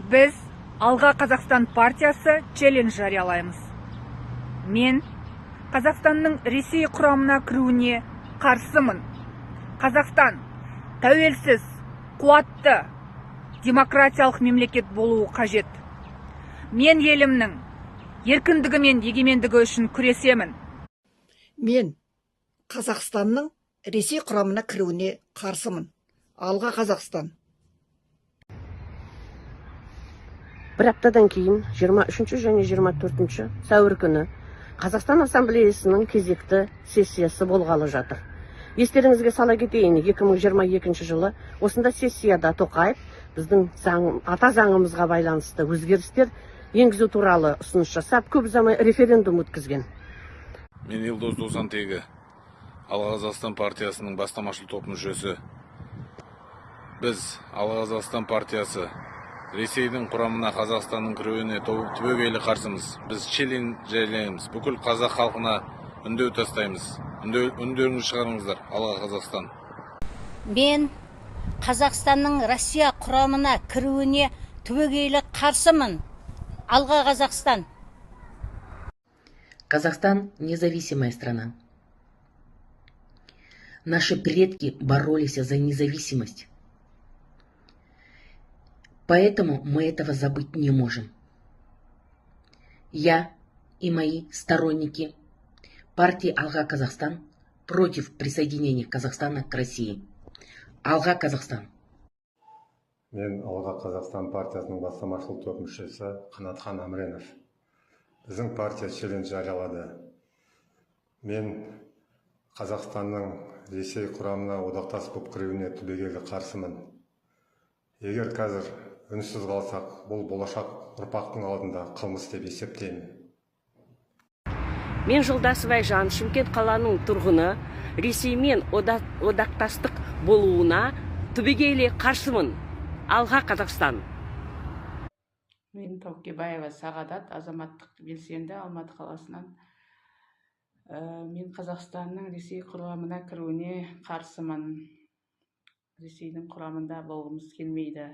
Біз Алға Қазақстан партиясы челлендж жариялаймыз. Мен Қазақстанның Ресей құрамына кіруіне қарсымын. Қазақстан тәуелсіз, қуатты, демократиялық мемлекет болуы қажет. Мен елімнің еркіндігі мен егемендігі үшін күресемін. Мен Қазақстанның Ресей құрамына кіруіне қарсымын. Алға Қазақстан. Бір аптадан кейін 23 және 24 сәуір күні Қазақстан Ассамблеясының кезекті сессиясы болғалы жатыр. Естеріңізге сала кетейін, 2022 жылы осында сессияда Тоқаев біздің ата заңымызға байланысты өзгерістер енгізу туралы ұсыныс жасап, көп ұзамай референдум өткізген. Мен Елдос Досантегі, Алға Қазақстан партиясының бастамашыл топ мүшесі. Біз Алға Қазақстан партиясы Ресейдің құрамына Қазақстанның кіруіне түбегейлі қарсымыз. Біз челлендж жариялаймыз. Бүкіл қазақ халқына үндеу тастаймыз. Үндеуіңізді шығарыңыздар, Алға Қазақстан. Мен Қазақстанның Россия құрамына кіруіне түбегейлі қарсымын. Алға Қазақстан. Казахстан – независимая страна. Наши предки боролись за независимость. Поэтому мы этого забыть не можем. Я и мои сторонники партии Алға Казахстан против присоединения Казахстана к России. Алға Казахстан. Мен Алға Қазақстан партиясының бастамашыл топ мүшесі Қанатхан Амренов. Біздің партия челлендж жариялады. Мен Қазақстанның Ресей құрамына одақтас болып кіруіне түбегейлі қарсымын. Егер қазір үнсіз қалсақ, бұл болашақ ұрпақтың алдында қылмыс деп есептеймін. Мен Жолдасов Айжан, Шымкент қаланың тұрғыны, Ресеймен одақтастық болуына түбегейлі қарсымын. Алға Қазақстан. Мен Таукебаева Сағадат, азаматтық белсенді, Алматы қаласынан. Мен Қазақстанның Ресей құрамына кіруіне қарсымын. Ресейдің құрамында болғымыз келмейді.